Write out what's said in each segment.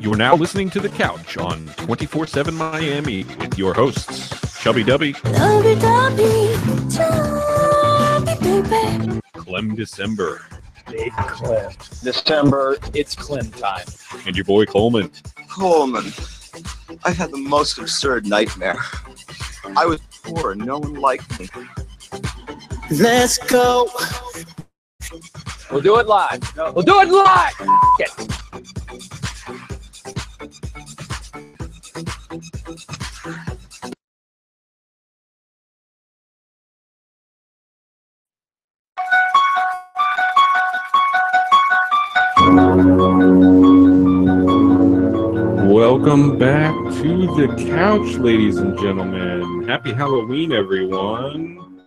You are now listening to The Couch on 24/7 Miami with your hosts, Chubby Dubby, Clem December, Big Clem. December, it's Clem time. and your boy Coleman. Coleman, I had the most absurd nightmare. I was poor and no one liked me. Let's go. We'll do it live. We'll do it live. Yes. Welcome back to The Couch, ladies and gentlemen. Happy Halloween, everyone.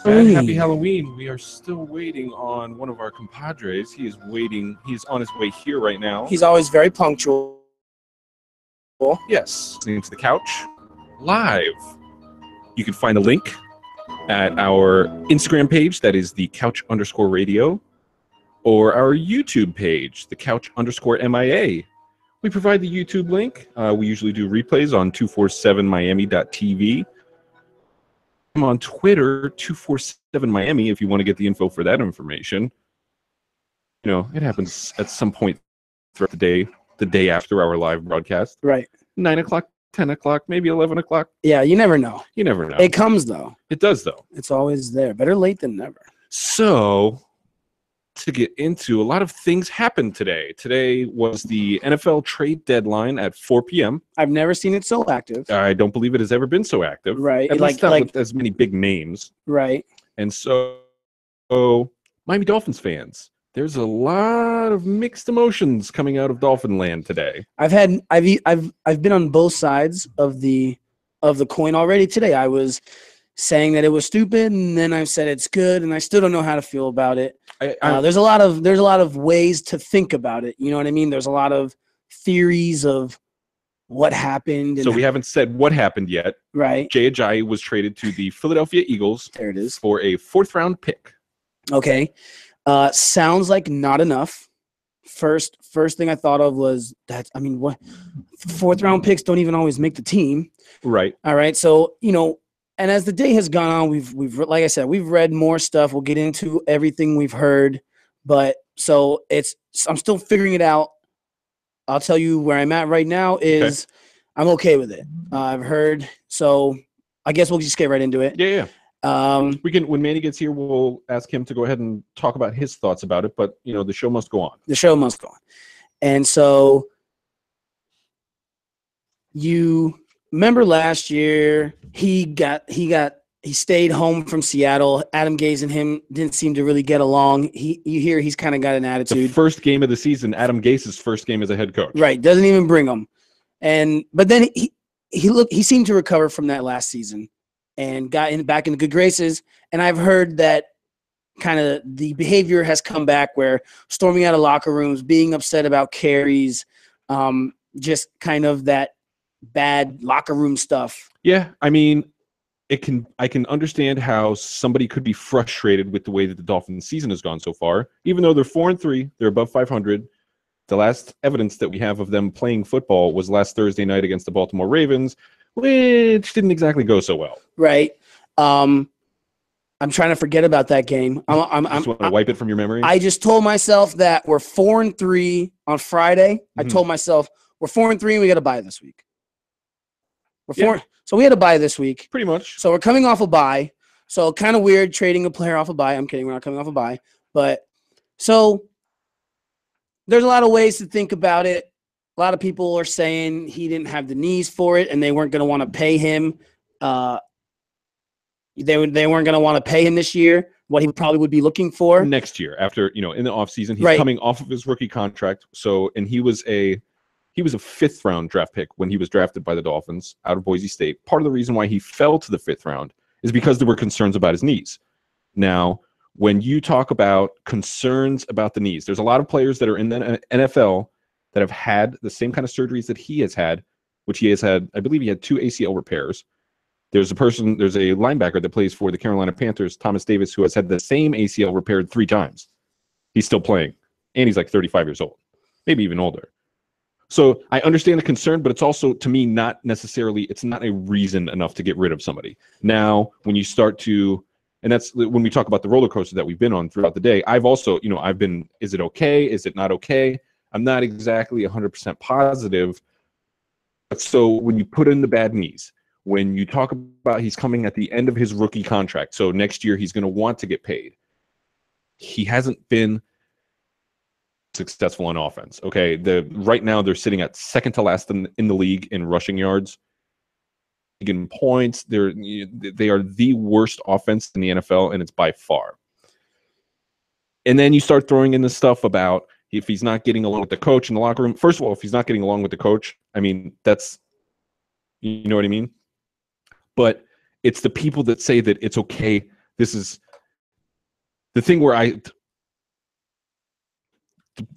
Happy Halloween. We are still waiting on one of our compadres. He is waiting. He's on his way here right now. He's always very punctual. Yes, listening to The Couch live. You can find a link at our Instagram page, that is the Couch_radio, or our YouTube page, the Couch_MIA. We provide the YouTube link. We usually do replays on 247miami.tv. I'm on Twitter, 247Miami, if you want to get the info for that information. You know, it happens at some point throughout the day after our live broadcast. Right. 9 o'clock, 10 o'clock, maybe 11 o'clock. Yeah, you never know. You never know. It comes, though. It does, though. It's always there. Better late than never. So, to get into, a lot of things happened today. Today was the NFL trade deadline at 4 p.m. I've never seen it so active. I don't believe it has ever been so active. Right. At least not with as many big names. Right. And so, Miami Dolphins fans, there's a lot of mixed emotions coming out of Dolphin land today. I've been on both sides of the coin already today. I was saying that it was stupid, and then I've said it's good, and I still don't know how to feel about it. There's a lot of ways to think about it. You know what I mean? There's a lot of theories of what happened. So we haven't said what happened yet. Right. Jay Ajayi was traded to the Philadelphia Eagles. There it is. For a 4th-round pick. Okay. Sounds like not enough. First thing I thought of was that, I mean, what 4th-round picks don't even always make the team. Right. All right. So, you know, and as the day has gone on, we've like I said, we've read more stuff. We'll get into everything we've heard, but so I'm still figuring it out. I'll tell you where I'm at right now is I'm okay with it. I've heard, so I guess we'll just get right into it. Yeah. We can, when Manny gets here, we'll ask him to go ahead and talk about his thoughts about it. But you know, the show must go on. The show must go on, and so you. Remember last year, he stayed home from Seattle. Adam Gase and him didn't seem to really get along. You hear he's kind of got an attitude. The first game of the season, Adam Gase's first game as a head coach. Right, doesn't even bring him. But then he seemed to recover from that last season and got back into good graces. And I've heard that kind of the behavior has come back where storming out of locker rooms, being upset about carries, just kind of that bad locker room stuff. Yeah, I mean, I can understand how somebody could be frustrated with the way that the Dolphins season has gone so far. Even though they're 4-3, they're above 500. The last evidence that we have of them playing football was last Thursday night against the Baltimore Ravens, which didn't exactly go so well. Right. I'm trying to forget about that game. I'm just want to wipe it from your memory. I just told myself that we're 4-3 on Friday. I told myself we're 4-3 and we got to bye this week. So we had a bye this week. Pretty much. So we're coming off a bye. So kind of weird trading a player off a bye. I'm kidding. We're not coming off a bye. But so there's a lot of ways to think about it. A lot of people are saying he didn't have the knees for it and they weren't going to want to pay him. They weren't going to want to pay him this year, what he probably would be looking for. Next year, after, you know, in the offseason, he's coming off of his rookie contract. So, and he was a 5th-round draft pick when he was drafted by the Dolphins out of Boise State. Part of the reason why he fell to the 5th round is because there were concerns about his knees. Now, when you talk about concerns about the knees, there's a lot of players that are in the NFL that have had the same kind of surgeries that he has had, which he has had. I believe he had 2 ACL repairs. There's a linebacker that plays for the Carolina Panthers, Thomas Davis, who has had the same ACL repaired 3 times. He's still playing, and he's like 35 years old. maybe even older. So I understand the concern, but it's also, to me, not necessarily, it's not a reason enough to get rid of somebody. Now, when you start to, and that's when we talk about the roller coaster that we've been on throughout the day, I've also, I've been, is it okay? Is it not okay? I'm not exactly 100% positive. But so when you put in the bad knees, when you talk about he's coming at the end of his rookie contract, so next year he's going to want to get paid. He hasn't been successful on offense. Okay, right now they're sitting at second to last in the league in rushing yards, in points. They are the worst offense in the NFL, and it's by far. And then you start throwing in the stuff about if he's not getting along with the coach in the locker room. First of all, if he's not getting along with the coach, I mean, that's, you know what I mean? But it's the people that say that it's okay. This is the thing where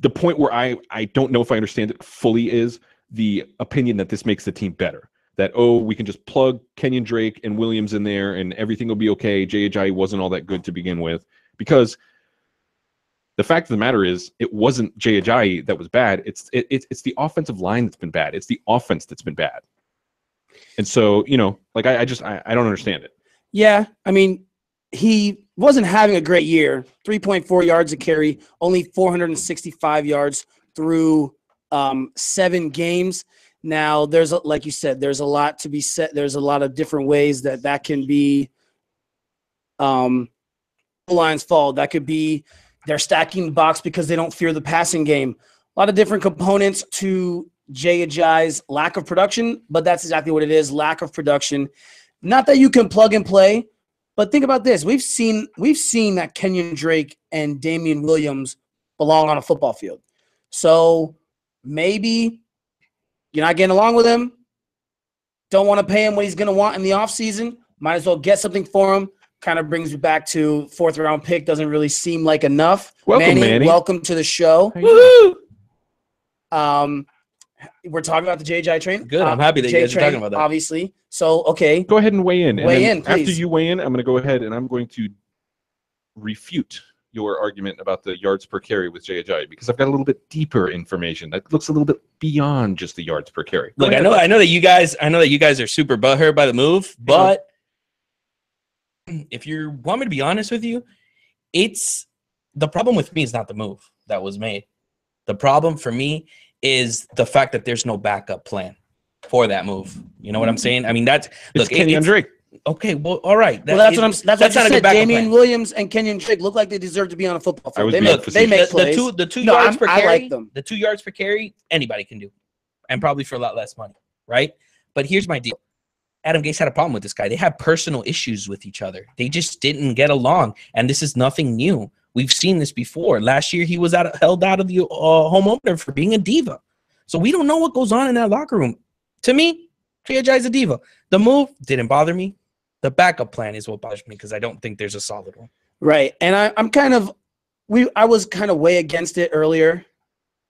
the point where I don't know if I understand it fully is the opinion that this makes the team better. That, we can just plug Kenyon Drake and Williams in there and everything will be okay. Jay Ajayi wasn't all that good to begin with. Because the fact of the matter is, it wasn't Jay Ajayi that was bad. It's the offensive line that's been bad. It's the offense that's been bad. And so, like I don't understand it. Yeah, I mean, he wasn't having a great year. 3.4 yards a carry, only 465 yards through 7 games. Now, like you said, there's a lot to be said. There's a lot of different ways that can be lines fall. That could be they're stacking the box because they don't fear the passing game. A lot of different components to Jay Ajayi's lack of production, but that's exactly what it is, lack of production. Not that you can plug and play, but think about this. We've seen that Kenyon Drake and Damian Williams belong on a football field. So maybe you're not getting along with him, don't want to pay him what he's going to want in the offseason, might as well get something for him. Kind of brings me back to 4th-round pick. Doesn't really seem like enough. Welcome, Manny. Welcome to the show. Woohoo! We're talking about the Jay Ajayi train. Good. I'm happy that you guys are talking about that. Obviously. So, okay. Go ahead and weigh in. Please. After you weigh in, I'm going to go ahead and I'm going to refute your argument about the yards per carry with Jay Ajayi because I've got a little bit deeper information that looks a little bit beyond just the yards per carry. Look, I know that you guys are super butthurt by the move, but if you want me to be honest with you, it's the problem with me is not the move that was made. The problem for me is the fact that there's no backup plan for that move. You know what I'm saying? I mean, it's Kenyon Drake. Okay, well, all right. That's what I said. Damian plan. Williams and Kenyon Drake look like they deserve to be on a football field. They make plays. The two yards per carry. I like them. The 2 yards per carry, anybody can do, and probably for a lot less money, right? But here's my deal. Adam Gase had a problem with this guy. They had personal issues with each other. They just didn't get along, and this is nothing new. We've seen this before. Last year, he was held out of the home opener for being a diva. So we don't know what goes on in that locker room. To me, Jay Ajayi's a diva. The move didn't bother me. The backup plan is what bothers me because I don't think there's a solid one. Right, and I was kind of way against it earlier.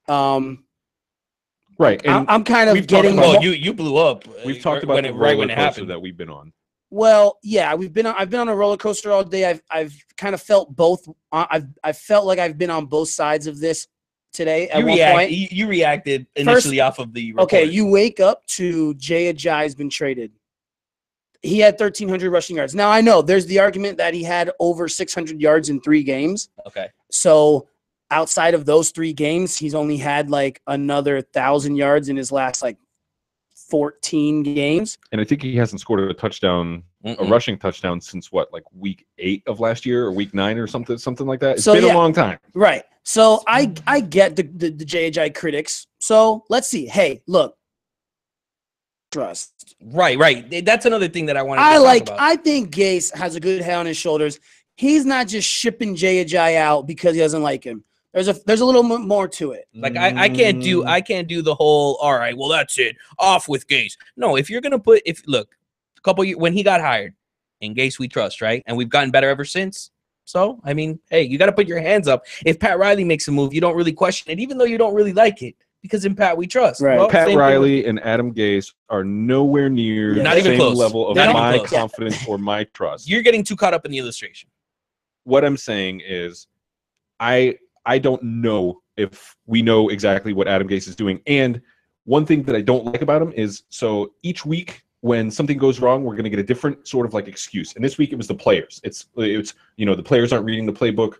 Right, and I'm kind of getting. Well, you blew up. We've talked about the roller coaster that we've been on. Well, yeah, I've been on a roller coaster all day. I've kind of felt both. I felt like I've been on both sides of this today. At one point, you reacted initially off of the report. Okay, you wake up to Jay Ajayi's been traded. He had 1,300 rushing yards. Now I know there's the argument that he had over 600 yards in 3 games. Okay, so outside of those 3 games, he's only had like another 1,000 yards in his last 14 games. And I think he hasn't scored a touchdown, a rushing touchdown since week 8 of last year or week 9 or something like that. It's been a long time. Right. So I get the Jay Ajayi critics. So let's see. Hey, look. Trust. Right. That's another thing that I wanted to talk about. I think Gase has a good head on his shoulders. He's not just shipping Jay Ajayi out because he doesn't like him. There's a little more to it. Like I can't do the whole, all right, well, that's it. Off with Gase. No, if you're gonna look, a couple years when he got hired, in Gase we trust, right? And we've gotten better ever since. So I mean, hey, you gotta put your hands up. If Pat Riley makes a move, you don't really question it, even though you don't really like it. Because in Pat we trust. Right. Well, Pat Riley and Adam Gase are nowhere near the same level of my confidence or my trust. You're getting too caught up in the illustration. What I'm saying is I don't know if we know exactly what Adam Gase is doing. And one thing that I don't like about him is, so each week when something goes wrong, we're going to get a different sort of like excuse. And this week it was the players. It's the players aren't reading the playbook.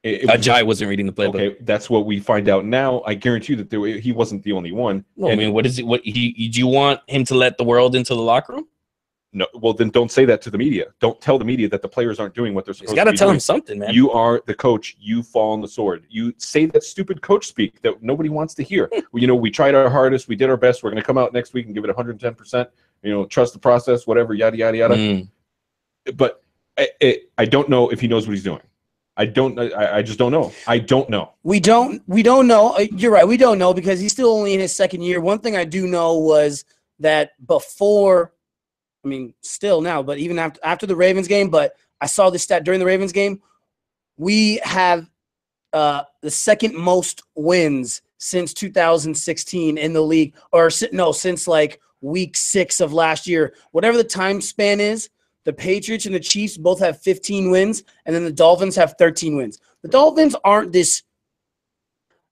Ajayi wasn't reading the playbook. Okay, that's what we find out now. I guarantee you that he wasn't the only one. Well, I mean, what is it? Do you want him to let the world into the locker room? No, well then don't say that to the media. Don't tell the media that the players aren't doing what they're supposed to be doing. You got to tell him something, man. You are the coach. You fall on the sword. You say that stupid coach speak that nobody wants to hear. We tried our hardest. We did our best. We're going to come out next week and give it 110%. Trust the process, whatever, yada, yada, yada. But I don't know if he knows what he's doing. I just don't know. I don't know. We don't know. You're right. We don't know because he's still only in his second year. One thing I do know was that before, I mean, still now, but even after the Ravens game, but I saw this stat during the Ravens game, we have the second most wins since 2016 in the league, since like week 6 of last year. Whatever the time span is, the Patriots and the Chiefs both have 15 wins, and then the Dolphins have 13 wins. The Dolphins aren't this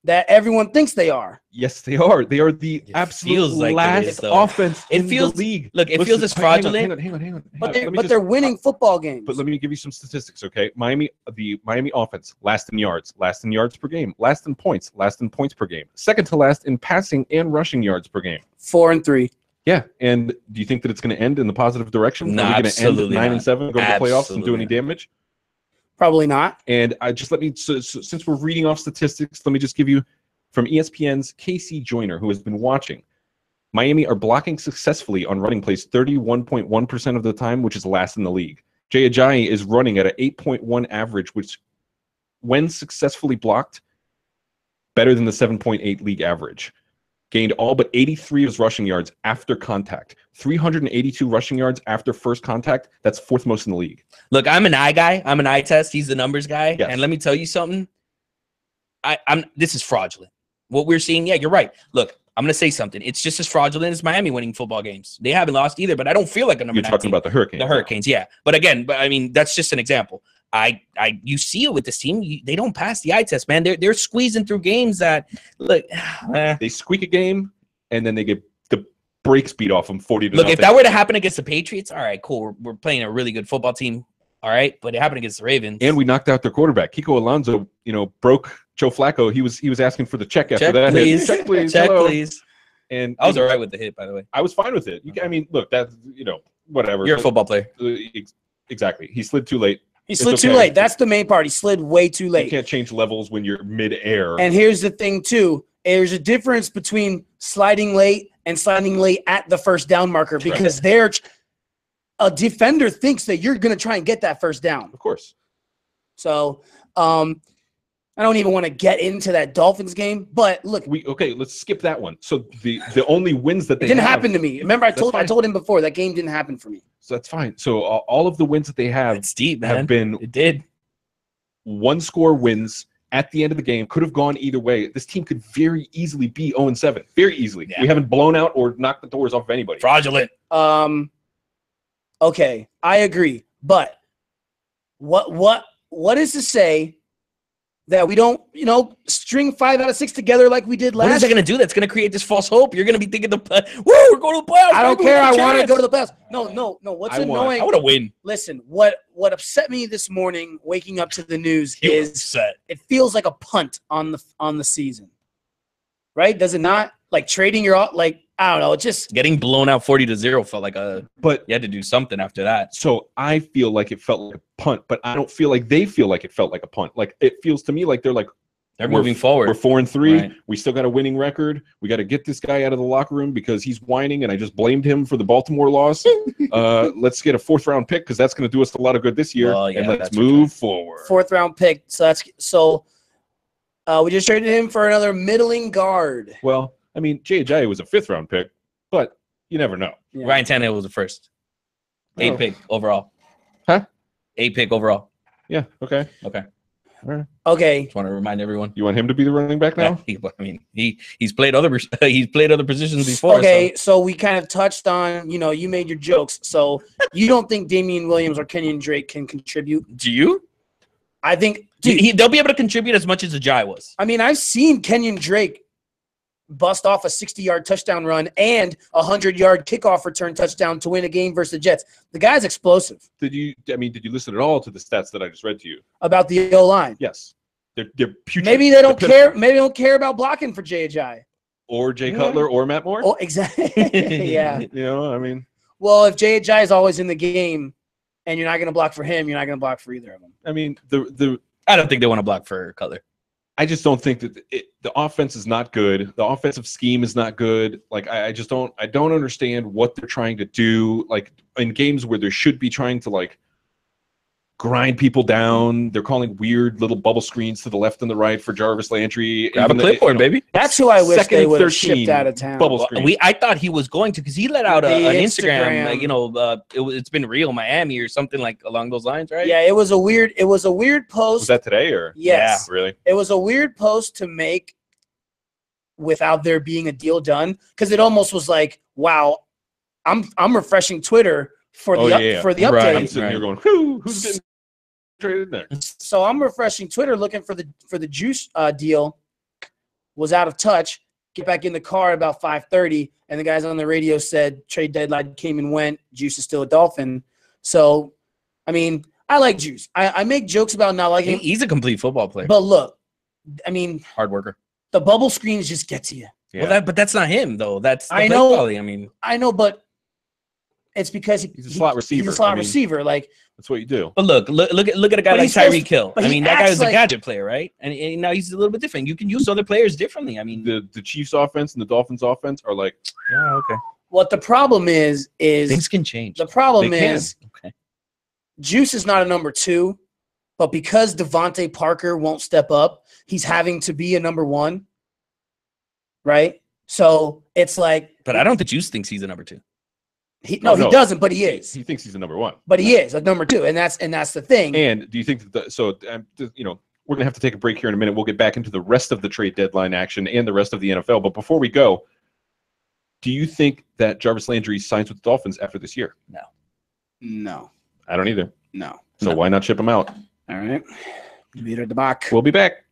that everyone thinks they are. Yes, they are. They are the absolute last offense in the league. Look, it feels as fraudulent. Hang on. But they're winning football games. But let me give you some statistics, okay? The Miami offense, last in yards per game, last in points per game, second to last in passing and rushing yards per game. 4-3. Yeah, and do you think that it's going to end in the positive direction? No, Are we going to end at 9-7, go to the playoffs, and do any damage? Probably not. And since we're reading off statistics, let me just give you from ESPN's Casey Joyner, who has been watching. Miami are blocking successfully on running plays 31.1% of the time, which is last in the league. Jay Ajayi is running at an 8.1 average, which, when successfully blocked, better than the 7.8 league average. Gained all but 83 of his rushing yards after contact. 382 rushing yards after first contact. That's 4th most in the league. Look, I'm an eye guy. I'm an eye test. He's the numbers guy. Yes. And let me tell you something. This is fraudulent. What we're seeing, yeah, you're right. Look, I'm going to say something. It's just as fraudulent as Miami winning football games. They haven't lost either, but I don't feel like a number 19. You're talking about the Hurricanes. The Hurricanes, yeah. But I mean, that's just an example. You see it with this team. They don't pass the eye test, man. They're squeezing through games that look. They squeak a game, and then they get the brakes beat off them 40 to Look, nothing. if that were to happen against the Patriots, all right, cool. We're playing a really good football team, all right. But it happened against the Ravens, and we knocked out their quarterback. Kiko Alonso, broke Joe Flacco. He was asking for the check after that. Please. Check, please. Check, hello. please. And I was all right with the hit, by the way. I was fine with it. I mean, look, that's whatever. You're a football player. Exactly. He slid too late. He slid too late. That's the main part. He slid way too late. You can't change levels when you're mid-air. And here's the thing, too. There's a difference between sliding late and sliding late at the first down marker because a defender thinks that you're going to try and get that first down. Of course. So I don't even want to get into that Dolphins game, but look. Let's skip that one. So the only wins that they didn't happen to me. Remember, I told him before that game didn't happen for me. So that's fine. So all of the wins that they have have been 1-score wins at the end of the game. Could have gone either way. This team could very easily be 0-7. Very easily. Yeah. We haven't blown out or knocked the doors off of anybody. Fraudulent. Okay, I agree. But what is to say that we don't, string 5 out of 6 together like we did last? What is that going to do? That's going to create this false hope. You're going to be thinking, we're going to the playoffs. I don't care. I want to go to the playoffs. No. What's annoying? I want to win. Listen, what upset me this morning, waking up to the news, it feels like a punt on the season, right? Does it not? Like trading I don't know. It just getting blown out 40-0 felt like but you had to do something after that. So I feel like it felt like a punt, but I don't feel like they feel like it felt like a punt. Like it feels to me like they're moving forward. We're 4-3. Right. We still got a winning record. We got to get this guy out of the locker room because he's whining, and I just blamed him for the Baltimore loss. Let's get a 4th-round pick because that's going to do us a lot of good this year, and let's move forward. 4th-round pick. So we just traded him for another middling guard. Well, I mean, Jay Ajayi was a 5th-round pick, but you never know. Yeah. Ryan Tannehill was the first. 8th pick overall. Huh? 8th pick overall. Yeah. Okay. Okay. All right. Okay. Just want to remind everyone. You want him to be the running back now? Yeah, he's played other positions before. Okay, so we kind of touched on, you made your jokes. So you don't think Damian Williams or Kenyon Drake can contribute? Do you? I think, dude, they'll be able to contribute as much as Ajayi was. I mean, I've seen Kenyon Drake bust off a 60-yard touchdown run and a 100-yard kickoff return touchdown to win a game versus the Jets. The guy's explosive. Did you listen at all to the stats that I just read to you? About the O-line. Yes. They're putrid. Maybe they don't care. Maybe they don't care about blocking for Jay Ajayi. Or Jay Cutler or Matt Moore. Oh, exactly. Yeah. You know, I mean. Well, if Jay Ajayi is always in the game and you're not going to block for him, you're not going to block for either of them. I mean, I don't think they want to block for Cutler. I just don't think that the offense is not good. The offensive scheme is not good. Like I don't understand what they're trying to do. Like in games where they should be trying to like grind people down, they're calling weird little bubble screens to the left and the right for Jarvis Landry. Grab a clipboard, baby. That's who I wish Second they and would have 13 shipped out of town. bubble screen. I thought he was going to because he let out an Instagram, Instagram. like, you know, it's been real Miami or something like along those lines, right? Yeah, it was a weird post. Was that today or? Yes. Yeah, really? It was a weird post to make without there being a deal done, because it almost was like, wow, I'm refreshing Twitter for the update. Right. I'm sitting here going, who's getting traded there? So I'm refreshing Twitter looking for the Juice deal. Was out of touch. Get back in the car at about 5:30, and the guys on the radio said trade deadline came and went. Juice is still a Dolphin. So, I mean, I like Juice. I make jokes about not liking him. He's a complete football player. But look, I mean, Hard worker. the bubble screens just get to you. Yeah. Well, but that's not him though. That's the I play know. quality. I mean, I know, but it's because He's a slot receiver. He's a slot I mean, receiver. Like, that's what you do. but look at a guy But like he's supposed Tyreek Hill. but I he mean, that guy acts was a like- gadget player, right? And now he's a little bit different. You can use other players differently. I mean, The Chiefs offense and the Dolphins offense are like, yeah, okay. what the problem is Things can change. the problem They can. is Okay. Juice is not a number 2, but because Devontae Parker won't step up, he's having to be a number 1, right? So it's like, But I don't think Juice thinks he's a number 2. he No. doesn't, but he is. he thinks he's a number 1. But he is a number 2, and that's the thing. And do you think that we're going to have to take a break here in a minute. We'll get back into the rest of the trade deadline action and the rest of the NFL. But before we go, do you think that Jarvis Landry signs with the Dolphins after this year? No, I don't either. no. So why not ship him out? All right. Wieder the back. We'll be back.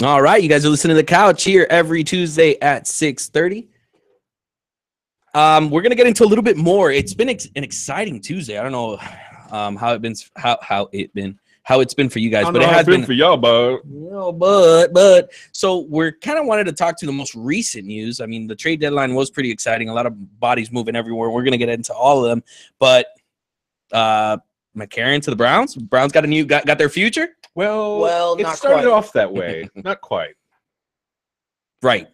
All right, you guys are listening to The Couch here every Tuesday at 6:30. We're gonna get into a little bit more. It's been an exciting Tuesday. I don't know how it's been for you guys, but it has been for y'all, bud. but so we're kind of wanted to talk to the most recent news. I mean, the trade deadline was pretty exciting. A lot of bodies moving everywhere. We're gonna get into all of them, but McCarron to the Browns. Browns got got their future. Well, it not started quite. off that way. Not quite. Right.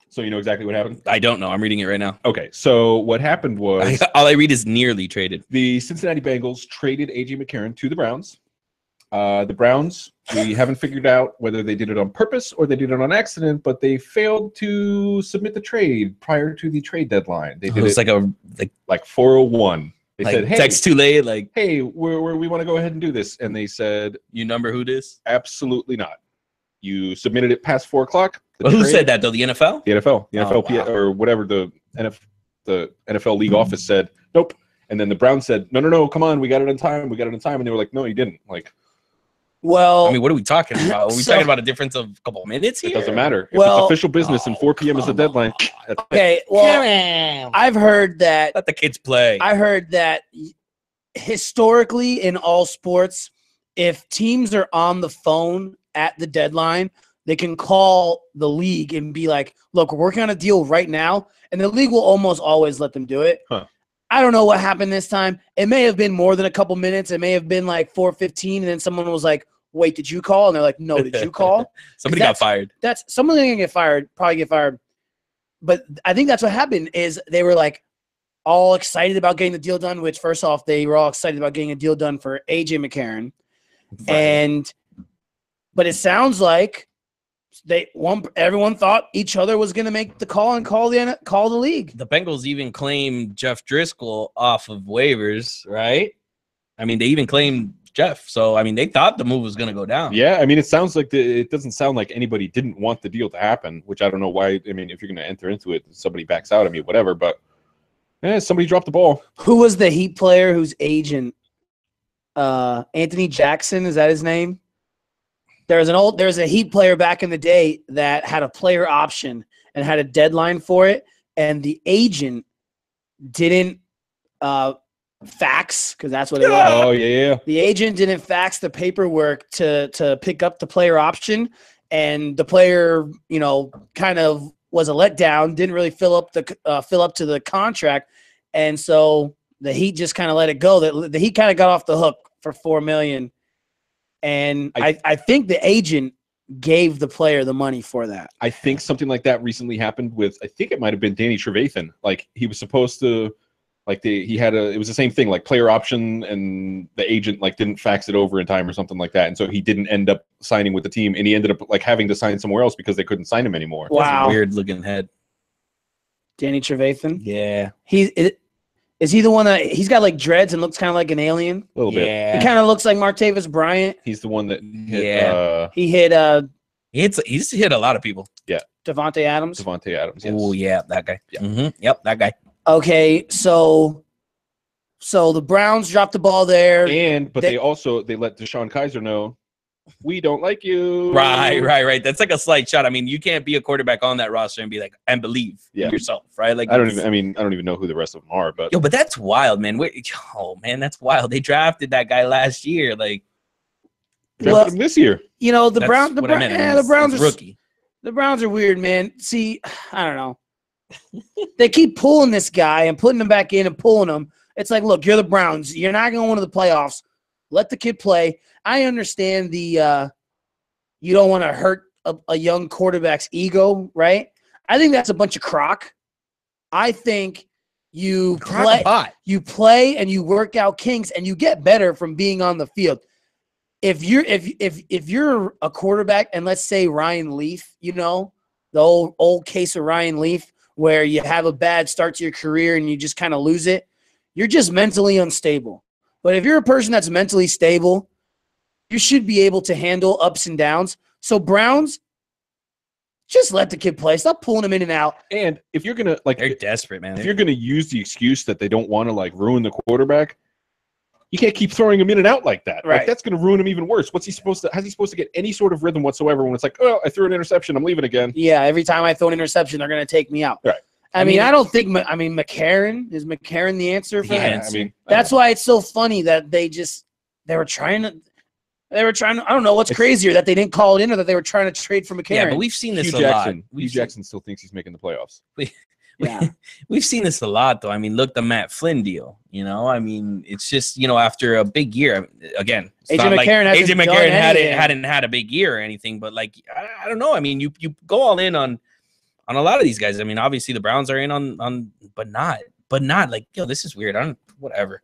So you know exactly what happened? I don't know. I'm reading it right now. Okay, so what happened was All I read is nearly traded. the Cincinnati Bengals traded A.J. McCarron to the Browns. The Browns, we haven't figured out whether they did it on purpose or they did it on accident, but they failed to submit the trade prior to the trade deadline. They did It was it like 401. They said, "Hey, text too late." Like, hey, we want to go ahead and do this," and they said, you number who this? "Absolutely not. You submitted it past 4 o'clock." Well, who said that though? The NFL? The NFL, wow. or whatever the NFL league office said. Nope. And then the Browns said, "No, come on, we got it in time. And they were like, "No, you didn't." Like, I mean, what are we talking about? Are we talking about a difference of a couple minutes here? it doesn't matter. If Well- it's official business and 4 p.m. is the deadline. Okay, well, I've heard that. Let the kids play. I heard that historically in all sports, if teams are on the phone at the deadline, they can call the league and be like, "Look, we're working on a deal right now," and the league will almost always let them do it. Huh. I don't know what happened this time. It may have been more than a couple minutes. It may have been like 4:15, and then someone was like, "Wait, did you call?" And they're like, "No, did you call?" Somebody got fired. That's someone gonna get fired, probably get fired. But I think that's what happened is they were like all excited about getting the deal done, which first off, they were all excited about getting a deal done for A.J. McCarron. Right. But it sounds like everyone thought each other was gonna make the call and call the league. The Bengals even claimed Jeff Driscoll off of waivers, right? I mean, they even claimed Jeff. So, I mean, they thought the move was going to go down. Yeah, I mean, it doesn't sound like anybody didn't want the deal to happen, which I don't know why. I mean, if you're going to enter into it, somebody backs out. I mean, whatever. But somebody dropped the ball. Who was the Heat player whose agent? Anthony Jackson, is that his name? There's a Heat player back in the day that had a player option and had a deadline for it, and the agent didn't fax, because that's what it was. Oh yeah. The agent didn't fax the paperwork to pick up the player option, and the player, kind of was a letdown. Didn't really fill up to the contract, and so the Heat just kind of let it go. The Heat kind of got off the hook for $4 million, and I think the agent gave the player the money for that. I think something like that recently happened with. I think it might have been Danny Trevathan. Like he was supposed to. Like it was the same thing, like player option, and the agent didn't fax it over in time or something like that, and so he didn't end up signing with the team, and he ended up having to sign somewhere else because they couldn't sign him anymore. Wow, weird looking head. Danny Trevathan. Yeah, is he the one that he's got dreads and looks kind of like an alien? A little bit. Yeah, he kind of looks like Martavis Bryant. He's the one that hit. Yeah, he hit. He's hit a lot of people. Yeah, Devontae Adams. Yes. Oh yeah, that guy. Yeah. Mm-hmm. Yep, that guy. Okay, so the Browns dropped the ball there, but they let Deshaun Kaiser know we don't like you. Right. That's like a slight shot. I mean, you can't be a quarterback on that roster and be and believe in yourself, right? Like I don't even know who the rest of them are, but but that's wild, man. That's wild. They drafted that guy last year, drafted him this year. The Browns are rookie. The Browns are weird, man. See, I don't know. They keep pulling this guy and putting him back in and pulling him. It's like, look, you're the Browns. You're not going to the playoffs. Let the kid play. I understand you don't want to hurt a young quarterback's ego, right? I think that's a bunch of crock. I think you play and you work out kinks and you get better from being on the field. If you're a quarterback, and let's say Ryan Leaf, the old case of Ryan Leaf, where you have a bad start to your career and you just kind of lose it, you're just mentally unstable. But if you're a person that's mentally stable, you should be able to handle ups and downs. So Browns, just let the kid play. Stop pulling him in and out. And if you're gonna they're desperate, man. If you're gonna use the excuse that they don't want to ruin the quarterback, You can't keep throwing him in and out like that. Right. Like, that's going to ruin him even worse. How's he supposed to get any sort of rhythm whatsoever when it's like, oh, I threw an interception, I'm leaving again? Yeah, every time I throw an interception, they're going to take me out. Right. I mean, I don't think. McCarron is McCarron the answer for Yeah, that? I mean, That's why it's so funny that they were trying to. I don't know what's crazier, that they didn't call it in or that they were trying to trade for McCarron. Yeah, but we've seen this Hugh a Jackson. lot. Hugh Jackson still thinks he's making the playoffs. Yeah. We've seen this a lot, though. I mean, look, the Matt Flynn deal. You know, I mean, it's just, you know, after a big year, again, it's AJ not like McCarron AJ hasn't McCarron done anything. hadn't had a big year or anything, but like, I don't know. I mean, you go all in on a lot of these guys. I mean, obviously the Browns are in on, but not like, yo, this is weird. Whatever.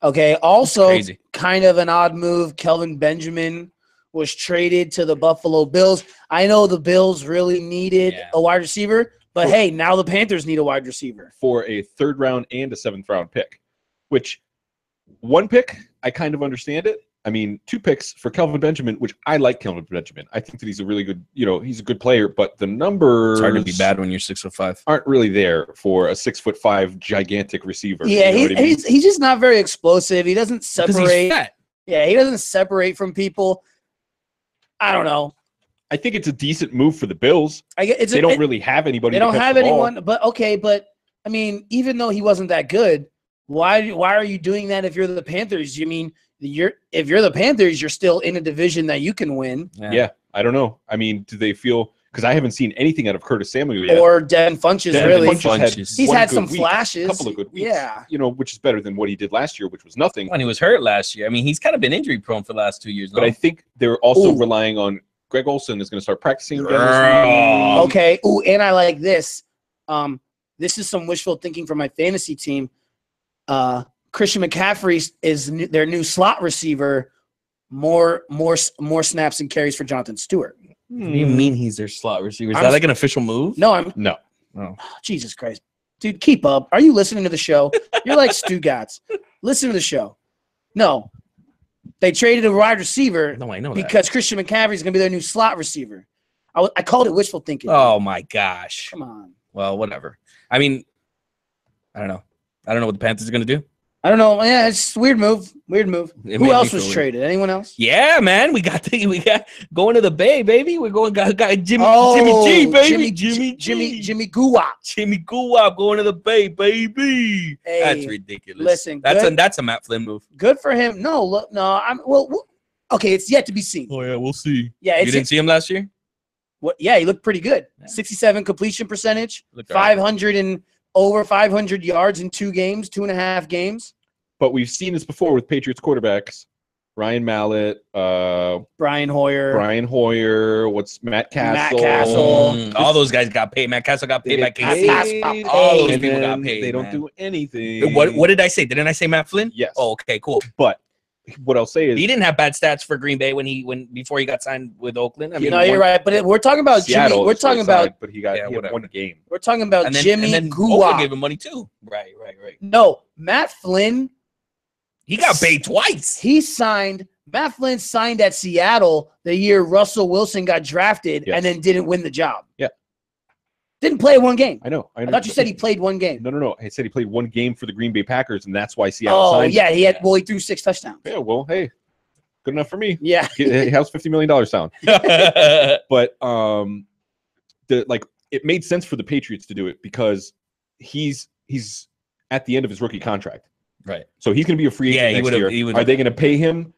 Okay. Also, Crazy. kind of an odd move. Kelvin Benjamin was traded to the Buffalo Bills. I know the Bills really needed a wide receiver, but hey, now the Panthers need a wide receiver For a 3rd round and a 7th round pick, which one pick, I kind of understand it. I mean, 2 picks for Kelvin Benjamin, which I like Kelvin Benjamin. I think that he's a really good, he's a good player, but the numbers It's hard to be bad when you're 6'5". aren't really there for a 6'5" gigantic receiver. Yeah, you know what I mean? he's just not very explosive. He doesn't Because he's separate. fat. Yeah, he doesn't separate from people. I don't know. I think it's a decent move for the Bills. They don't really have anybody. They to don't catch have the ball. anyone. But okay, but I mean, even though he wasn't that good, why are you doing that if you're the Panthers? You mean if you're the Panthers, you're still in a division that you can win. Yeah, I don't know. I mean, do they feel? Because I haven't seen anything out of Curtis Samuel yet. Or Dan Funches, Dan really. Funches He's one had good some week, flashes. a couple of good weeks. Yeah. Which is better than what he did last year, which was nothing. When he was hurt last year. I mean, he's kind of been injury prone for the last 2 years. But I think they're also relying on Greg Olsen is going to start practicing again this week. Okay. Ooh, and I like this. This is some wishful thinking for my fantasy team. Christian McCaffrey is their new slot receiver. More snaps and carries for Jonathan Stewart. What do you mean he's their slot receiver? Is that like an official move? No, No. Oh. Jesus Christ. Dude, keep up. Are you listening to the show? You're like Stugotz. Listen to the show. No. They traded a wide receiver No, I know because Christian McCaffrey is going to be their new slot receiver. I called it wishful thinking. Oh, my gosh. Come on. Well, whatever. I mean, I don't know. I don't know what the Panthers are going to do. I don't know. Yeah, it's a weird move. Weird move. It Who made else me was feel traded? Anyone else? Yeah, man. We got going to the Bay, baby. We're going got Jimmy G, baby. Jimmy Guwap. Jimmy Guwap going to the Bay, baby. Hey, that's ridiculous. listen, that's a Matt Flynn move. Good for him. No, look, no. Okay, it's yet to be seen. Oh yeah, we'll see. Yeah, You didn't see him last year? Yeah, he looked pretty good. Yeah. 67 completion percentage, Looked all right. 500 and over 500 yards in 2.5 games. But we've seen this before with Patriots quarterbacks. Ryan Mallett, Brian Hoyer. what's Matt Castle? All those guys got paid. Matt Castle got paid by KC. All those people got paid. They don't man. do anything. What did I say? Didn't I say Matt Flynn? Yes. Oh, okay, cool. But what I'll say is He didn't have bad stats for Green Bay before he got signed with Oakland. I mean, No, you're right. But we're talking about Seattle Jimmy. We're is where talking he about signed, but he had whatever. one game. we're talking about and then, Jimmy and then Oakland gave Guwap. him money too. Right. No, Matt Flynn. He got paid twice. Matt Flynn signed at Seattle the year Russell Wilson got drafted Yes. and then didn't win the job. Yeah. Didn't play one game. I know. I thought you said he played one game. No. I said he played one game for the Green Bay Packers, and that's why Seattle Oh, signed yeah. him. He threw 6 touchdowns. Yeah, well, hey, good enough for me. Yeah. How's $50 million sound? But it made sense for the Patriots to do it because he's at the end of his rookie contract. Right. So he's going to be a free agent next year. Are they going to pay him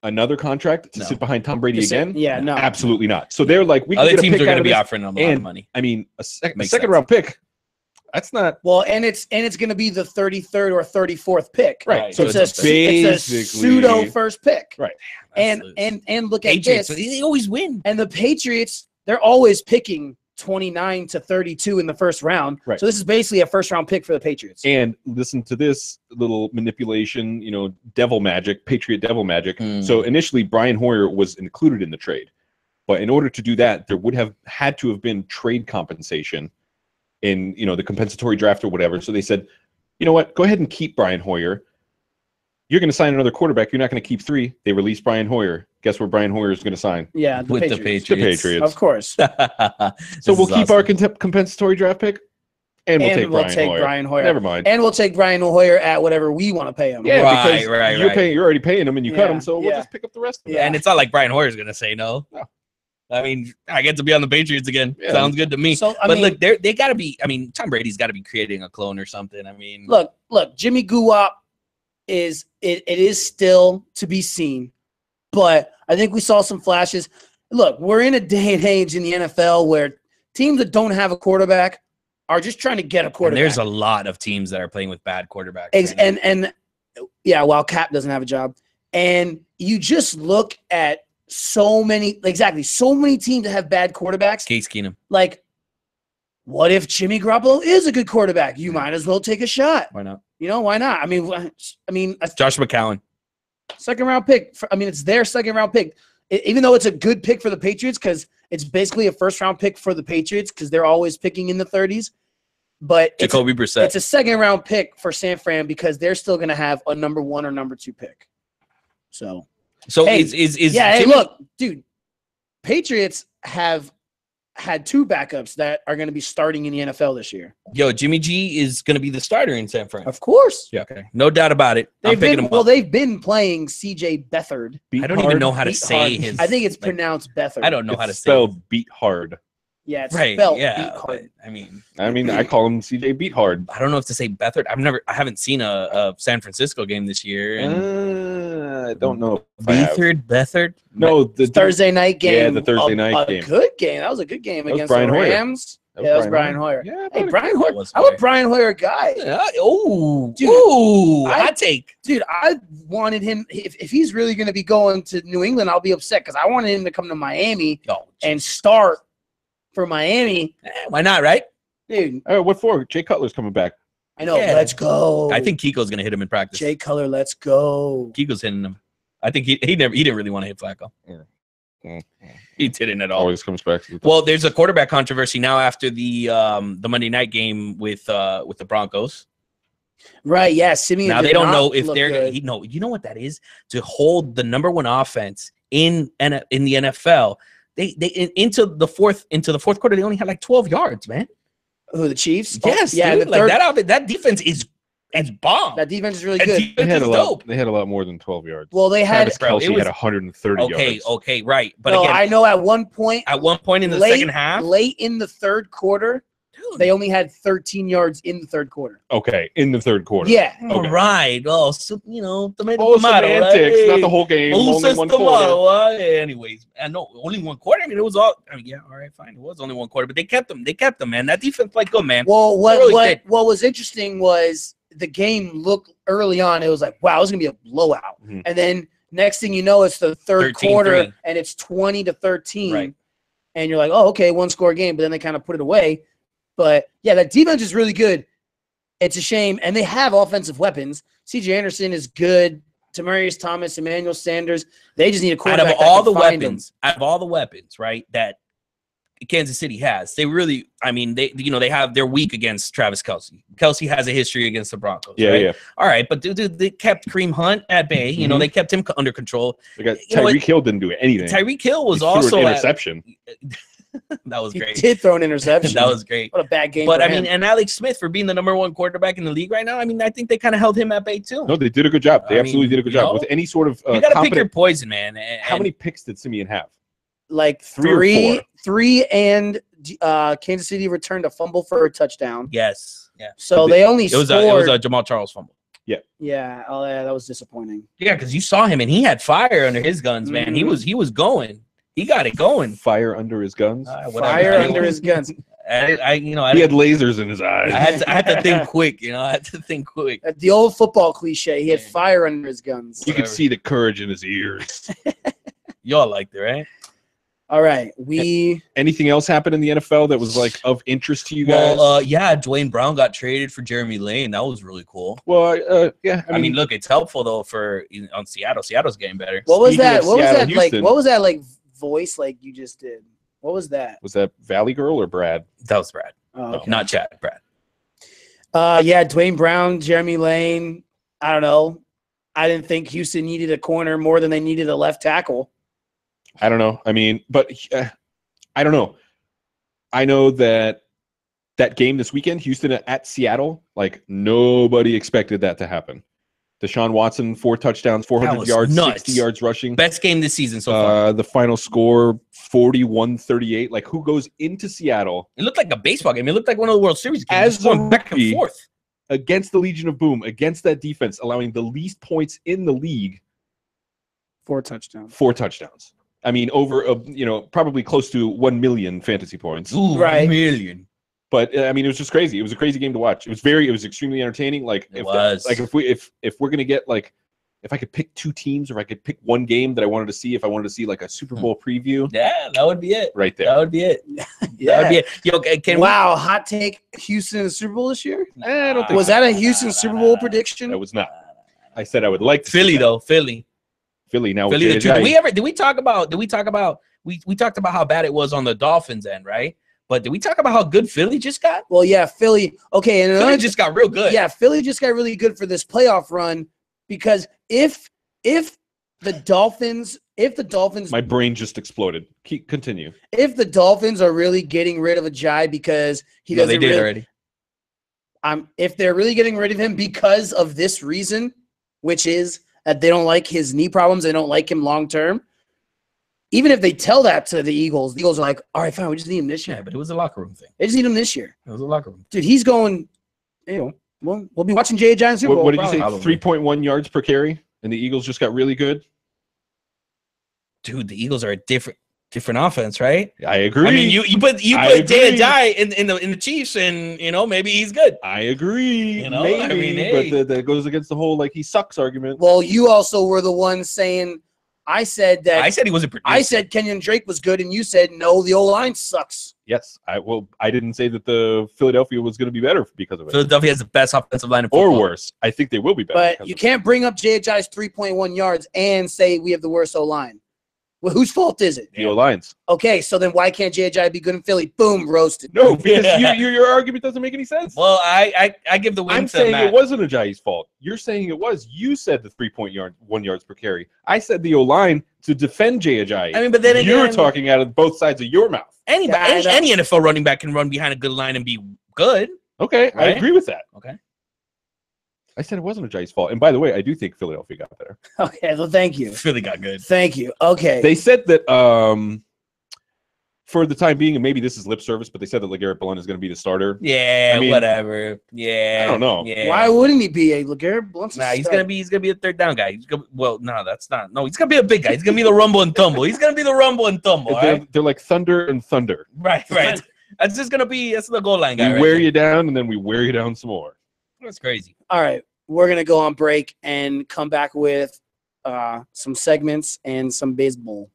another contract to sit behind Tom Brady again? Yeah, no. Absolutely not. So they're like, we can Other get a teams pick are going out to of be this. offering them a lot of money. I mean, a Makes second sense. round pick. That's not Well, and it's going to be the 33rd or 34th pick. right. So So it's a basically pseudo first pick. Right. And look at Patriots, this. they always win. And the Patriots, they're always picking 29 to 32 in the first round. Right. So this is basically a first round pick for the Patriots. And listen to this little manipulation, devil magic, Patriot devil magic. So initially, Brian Hoyer was included in the trade. But in order to do that, there would have had to have been trade compensation in, the compensatory draft or whatever. So they said, you know what, go ahead and keep Brian Hoyer. You're going to sign another quarterback. You're not going to keep 3. They released Brian Hoyer. Guess where Brian Hoyer is going to sign? Yeah, With the The Patriots. Of course. So we'll keep our compensatory draft pick. And we'll And take Brian Hoyer. Never mind. And we'll take Brian Hoyer at whatever we want to pay him. Yeah, Right, because right, you're right. you're already paying him and you cut him, so we'll yeah. just pick up the rest of it. Yeah. And it's not like Brian Hoyer's gonna say no. No. I mean, I get to be on the Patriots again. Yeah. Sounds good to me. So, but look, they got to be. I mean, Tom Brady's got to be creating a clone or something. I mean, look, Jimmy Guwap is it is still to be seen, but I think we saw some flashes. Look, we're in a day and age in the NFL where teams that don't have a quarterback are just trying to get a quarterback. And there's a lot of teams that are playing with bad quarterbacks. And while Cap doesn't have a job, and you just look at so many teams that have bad quarterbacks. Case Keenum. Like, what if Jimmy Garoppolo is a good quarterback? You might as well take a shot. Why not? Why not? I mean, Josh McCown. second round pick. It's their second round pick. Even though it's a good pick for the Patriots because it's basically a first round pick for the Patriots because they're always picking in the 30s. But Jacoby Brissett. It's a second round pick for San Fran because they're still going to have a number 1 or number 2 pick. So hey, hey, look, dude, Patriots have had 2 backups that are going to be starting in the NFL this year. Yo, Jimmy G is going to be the starter in San Fran. Of course. Yeah, okay. No doubt about it. They've been playing CJ Beathard. I don't even know how to say his. I think it's pronounced Beathard. I don't know how to say spelled Beat Hard. Yeah, it's right. spelled Yeah, Beat Hard. I mean, I call him CJ Beat Hard. I don't know if to say Beathard. I haven't seen a San Francisco game this year. And I don't know. Beathard. No, the Thursday night game. Yeah, the Thursday night game. A good game. That was a good game against Brian the Hoyer. Rams. That was Brian Hoyer. Yeah, hey, Brian Hoyer. I'm a Brian Hoyer guy. Dude, hot take. Dude, I wanted him. If he's really going to be going to New England, I'll be upset because I wanted him to come to Miami and start for Miami. Why not, right? Dude. What for? Jay Cutler's coming back. I know. Yeah. Let's go. I think Kiko's going to hit him in practice. Jay Cutler, let's go. Kiko's hitting him. I think he didn't really want to hit Flacco. He didn't at all. Always comes back to well, there's a quarterback controversy now after the Monday night game with the Broncos. Right, yeah. Simeon now they don't know if they're going to you know what that is? To hold the number 1 offense in the NFL. They into the fourth quarter, they only had like 12 yards, man. Who, the Chiefs? Yes, yeah. Dude, like that defense is bomb. That defense is really good. They had a lot more than 12 yards. Well, they had Travis Kelce had 130 yards. Okay, right. But no, again, I know at one point in the second half, late in the third quarter, they only had 13 yards in the third quarter. Okay, in the third quarter. Yeah. Okay. Right. Oh, so, tomato, semantics, right? Not the whole game. Only one quarter. Anyways, and no, only one quarter. I mean, it was all. I mean, yeah, all right, fine. It was only one quarter, but they kept them. Man. That defense played good, man. Well, what was interesting was the game looked early on. It was like, wow, it was gonna be a blowout, and then next thing you know, it's the third quarter, and it's 20-13, right? And you're like, oh, okay, 1-score game, but then they kind of put it away. But yeah, that defense is really good. It's a shame, and they have offensive weapons. C.J. Anderson is good. Tamarius Thomas, Emmanuel Sanders. They just need a quarterback. Out of all the weapons, right, that Kansas City has, they really, I mean, they have, they're weak against Travis Kelce. Kelce has a history against the Broncos. Yeah, right? yeah. All right, but dude, they kept Kareem Hunt at bay. You know, they kept him under control. They got Tyreek Hill didn't do anything. Tyreek Hill was also an interception. That was great. He did throw an interception. That was great. What a bad game. But I mean, and Alex Smith for being the number 1 quarterback in the league right now. I mean, I think they kind of held him at bay too. No, they did a good job. They absolutely did a good job with any sort of. You got to pick your poison, man. How many picks did Simeon have? Like three, and Kansas City returned a fumble for a touchdown. Yes. Yeah. So they only scored. It was a Jamal Charles fumble. Yeah. Yeah. Oh, yeah. That was disappointing. Yeah, because you saw him and he had fire under his guns, man. He was going. He got it going. Fire under his guns. Fire under his guns. He had lasers in his eyes. I had to think quick. I had to think quick. The old football cliche. He had fire under his guns. You could see the courage in his ears. Y'all liked it, right? All right. Anything else happen in the NFL that was like of interest to you guys? Well, yeah, Dwayne Brown got traded for Jeremy Lane. That was really cool. Well, yeah. I mean, look, it's helpful though on Seattle. Seattle's getting better. What was that? What was that like voice like you just did? What was that? Was that Valley Girl or Brad? That was Brad. Oh, okay. Not Chad. Brad. Yeah, Dwayne Brown, Jeremy Lane. I don't know. I didn't think Houston needed a corner more than they needed a left tackle. I don't know. I mean, but I don't know. I know that that game this weekend, Houston at Seattle, like nobody expected that to happen. Deshaun Watson, 4 touchdowns, 400 yards, nuts. 60 yards rushing. Best game this season so far. The final score, 41-38. Like, who goes into Seattle? It looked like a baseball game. It looked like one of the World Series games. As Going back and rookie, forth. Against the Legion of Boom, against that defense, allowing the least points in the league. 4 touchdowns. 4 touchdowns. I mean, over, probably close to 1 million fantasy points. Ooh, Right. 1 million. But I mean, it was just crazy. It was a crazy game to watch. It was extremely entertaining. Like, if we're gonna get like, if I could pick 2 teams, or if I could pick one game that I wanted to see, if I wanted to see like a Super Bowl preview, Yeah, that would be it. right there. That would be it. Yeah. That would be it. Yo, can Wow, hot take. Houston in the Super Bowl this year? I don't think Was so. that a Houston Super Bowl prediction? That was not. I said I would like to see Philly that. though? Philly. Now with Philly. Jay The truth. Ajayi. Did we talk about? We talked about how bad it was on the Dolphins end, right? But did we talk about how good Philly just got? Well, yeah, Philly. Okay, and Philly another, just got real good. yeah, Philly just got really good for this playoff run because if the Dolphins, My brain just exploded. Continue. if the Dolphins are really getting rid of Ajayi because he No, doesn't they did really, already. if they're really getting rid of him because of this reason, which is that they don't like his knee problems, they don't like him long term. Even if they tell that to the Eagles are like, all right, fine, we just need him this year. Yeah, but it was a locker room thing. They just need him this year. It was a locker room. Dude, he's going, we'll be watching Jay Ajayi in Super Bowl. What did you say? probably. 3.1 yards per carry, and the Eagles just got really good. Dude, the Eagles are a different offense, right? I agree. I mean, you put I Jay agree. Ajayi in the Chiefs, and maybe he's good. I agree. You know, maybe, I mean, hey. but that goes against the whole like he sucks argument. Well, you also were the one saying, I said he wasn't producing. I said Kenyon Drake was good, and you said no, the O-line sucks. Yes, I didn't say that the Philadelphia was going to be better because of it, Philadelphia has the best offensive line in or football. worse. I think they will be better. But because you of it. can't bring up Jay Ajayi's 3.1 yards and say we have the worst O-line. Well, whose fault is it? The O-lines. Okay, so then why can't Jay Ajayi be good in Philly? Boom, roasted. No, because Yeah. your argument doesn't make any sense. Well, I give the win I'm to saying Matt. it wasn't Ajayi's fault. You're saying it was. You said the 1 yards per carry. I said the O-line to defend Jay Ajayi. I mean, but then you're again, talking out of both sides of your mouth. any NFL running back can run behind a good line and be good. Okay, I Right? agree with that. Okay. I said it wasn't Ajayi's fault. And by the way, I do think Philadelphia got better. Okay, well, thank you. Philly got good. Thank you. Okay. They said that for the time being, and maybe this is lip service, but they said that LeGarrette Blount is going to be the starter. Yeah, I mean, whatever. Yeah, I don't know. Yeah. Why wouldn't he be a LeGarrette Blount's? Nah, he's gonna be a third down guy. He's gonna, well, no, that's not. No, he's gonna be a big guy. He's gonna be the rumble and tumble. He's gonna be the rumble and tumble. All right, They're like thunder and thunder. right. That's just gonna be. That's the goal line guy. We right wear there. you down, and then we wear you down some more. That's crazy. All right, we're gonna go on break and come back with some segments and some baseball.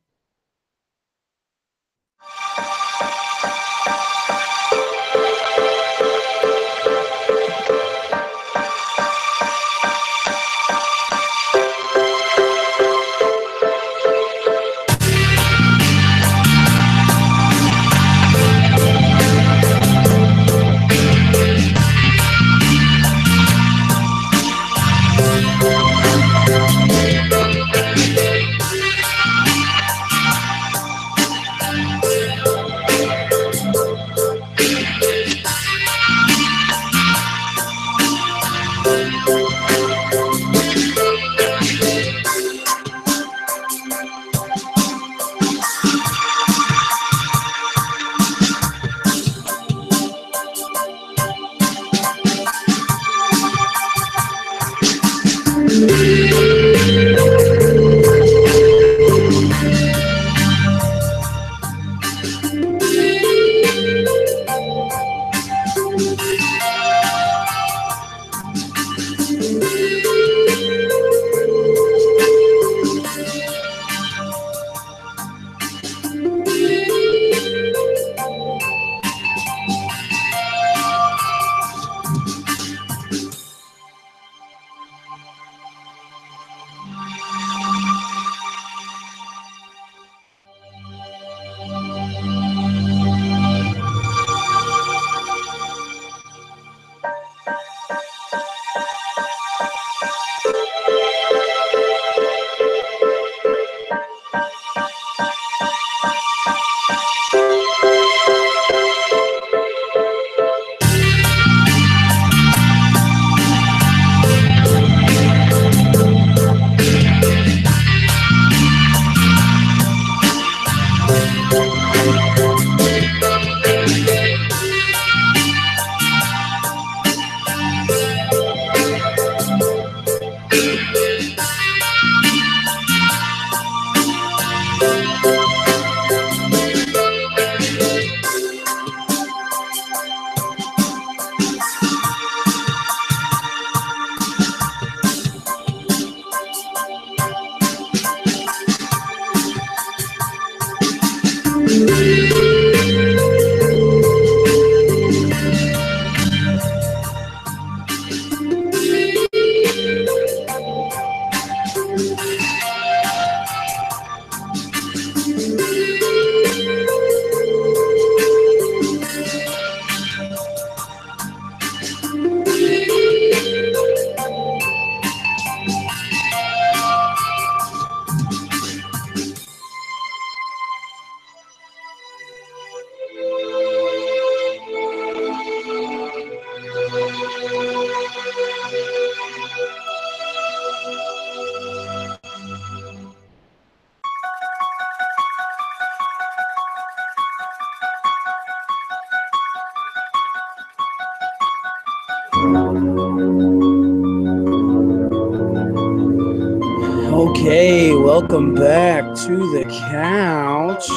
Okay, welcome back to the couch.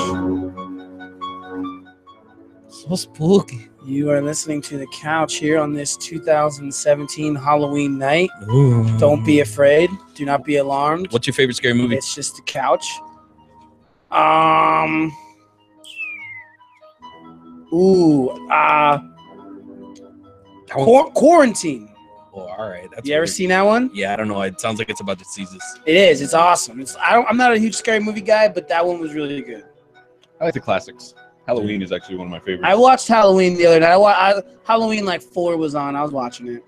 So spooky. You are listening to the couch here on this 2017 Halloween night. Ooh. Don't be afraid. Do not be alarmed. What's your favorite scary movie? It's just the couch. Quarantine. Oh, all right. That's You ever weird. seen that one? Yeah, I don't know. It sounds like it's about diseases. It is. It's awesome. I'm not a huge scary movie guy, but that one was really good. I like the classics. Halloween is actually one of my favorites. I watched Halloween the other night. Halloween like 4 was on. I was watching it.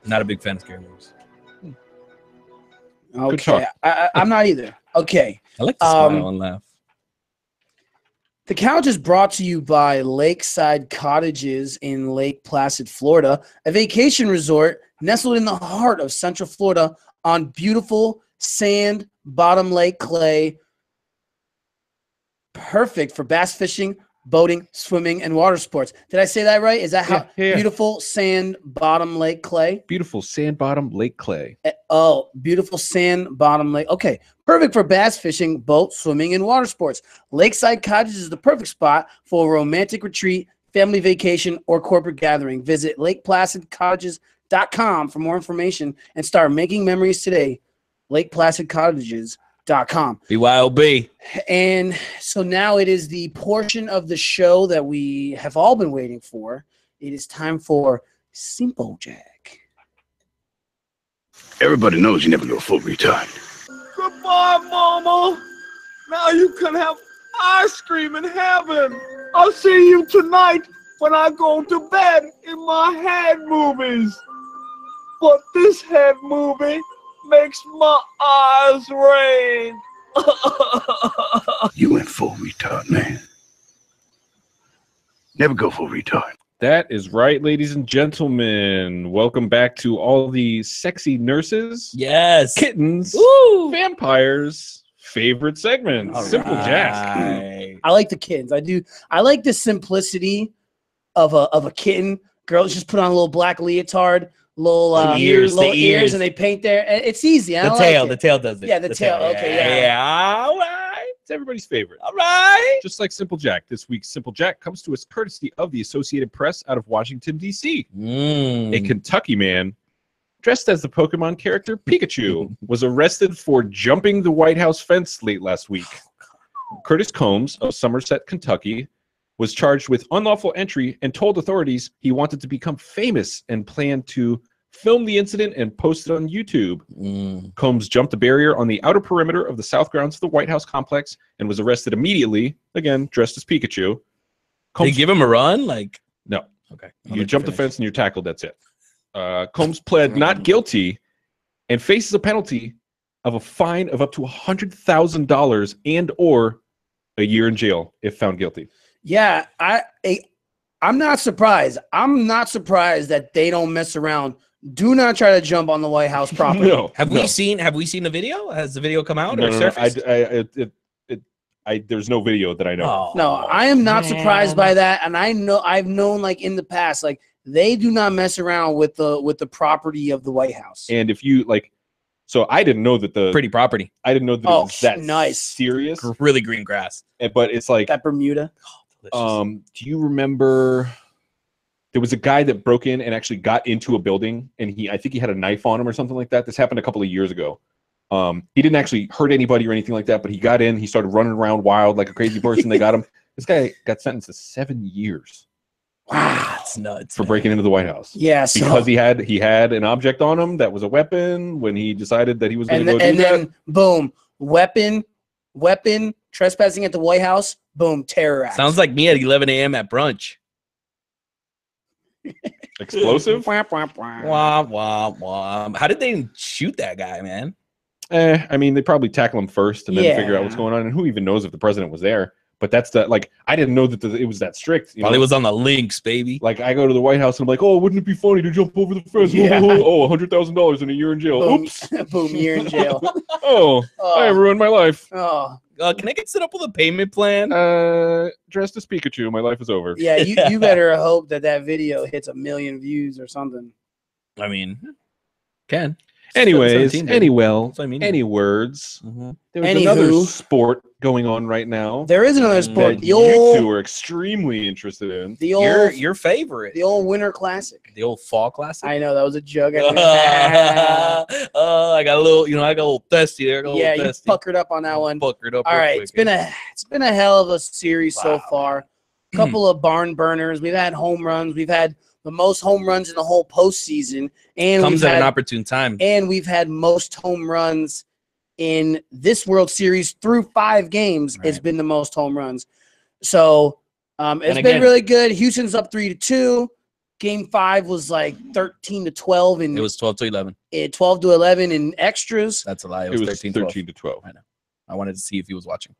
Not a big fan of scary movies. Okay, I'm not either. Okay. I like to smile and laugh. The couch is brought to you by Lakeside Cottages in Lake Placid, Florida, a vacation resort nestled in the heart of Central Florida on beautiful sand bottom lake clay, perfect for bass fishing, boating, swimming, and water sports. Did I say that right? Is that how beautiful sand bottom lake clay? Beautiful sand bottom lake clay. Oh, beautiful sand bottom lake. Okay, perfect for bass fishing, boat, swimming, and water sports. Lakeside Cottages is the perfect spot for a romantic retreat, family vacation, or corporate gathering. Visit lakeplacidcottages.com for more information and start making memories today. lakeplacidcottages.com. BYOB. And so now it is the portion of the show that we have all been waiting for. It is time for Simple Jack. Everybody knows you never go full retard. Goodbye, Mama. Now you can have ice cream in heaven. I'll see you tonight when I go to bed in my head movies. But this head movie makes my eyes rain. You went full retard, man. Never go full retard. That is right, ladies and gentlemen. Welcome back to all the sexy nurses, Yes. kittens, Woo. vampires' favorite segments. All Simple Jack. right. I like the kittens. I do. I like the simplicity of a kitten. Girls just put on a little black leotard, little ears, little the ears, ears. and they paint their. It's easy. The tail does it. Yeah, the tail. Okay, yeah. Yeah. All right. It's everybody's favorite. All right. Just like Simple Jack, this week's Simple Jack comes to us courtesy of the Associated Press out of Washington, D.C. A Kentucky man dressed as the Pokemon character Pikachu was arrested for jumping the White House fence late last week. Curtis Combs of Somerset, Kentucky, was charged with unlawful entry and told authorities he wanted to become famous and planned to film the incident and post it on YouTube. Combs jumped the barrier on the outer perimeter of the south grounds of the White House complex and was arrested immediately, again, dressed as Pikachu. They give him a run? Like, No. okay. You jump the fence and you're tackled, that's it. Combs pled not guilty and faces a penalty of a fine of up to $100,000 and or a year in jail if found guilty. Yeah, I'm not surprised. I'm not surprised that they don't mess around. Do not try to jump on the White House property. No. Have we seen the video? Has the video come out No, or no, surfaced? there's no video that I know. Oh, No, I am not surprised by that, and I've known like in the past, like they do not mess around with the property of the White House. And if you like, So I didn't know that Pretty property. I didn't know that it was that nice. serious. Really green grass. But it's like, That Bermuda. Delicious. do you remember? There was a guy that broke in and actually got into a building, and I think he had a knife on him or something like that. This happened a couple of years ago. He didn't actually hurt anybody or anything like that, but he got in. He started running around wild like a crazy person. They got him. This guy got sentenced to 7 years. Wow, that's nuts. For breaking into the White House. Yeah, so, Because he had an object on him that was a weapon when he decided that he was going to go do and that. then boom, weapon, trespassing at the White House, boom, terror act. Sounds like me at 11 a.m. at brunch. Explosive? Wah, wah, wah. How did they shoot that guy, man? I mean, they probably tackle him first and then figure out what's Yeah. going on. And who even knows if the president was there? But that's the like. I didn't know that it was that strict. You Probably know? was on the links, baby. Like I go to the White House and I'm like, oh, wouldn't it be funny to jump over the fence? Yeah. Oh, $100,000 in a year in jail. Boom, Oops. boom, you're in jail. Oh, I ruined my life. Oh, Can I get set up with a payment plan? Dressed as Pikachu, my life is over. yeah, you better hope that video hits 1 million views or something. I mean, can. Anyways, 17, any That's what I mean. any words? Mhm. There's Anywho. another sport going on right now There is another sport. that The you old, two are extremely interested in. the old, Your favorite. the old Winter Classic. The old fall classic. I know that was a joke. I got a little thirsty there. Yeah, you puckered up on that one. Puckered up. All real right, quick. it's been a hell of a series so Wow. far. Couple of barn burners. We've had home runs. We've had the most home runs in the whole postseason, and Comes we've at had, an opportune time. and we've had most home runs in this World Series through 5 games. It's Right. been the most home runs. So it's been again- really good. Houston's up 3-2. Game 5 was like 13-12 and It was 12-11. 12-11 in extras. That's a lie. It was 13-12. 13-12. I wanted to see if he was watching.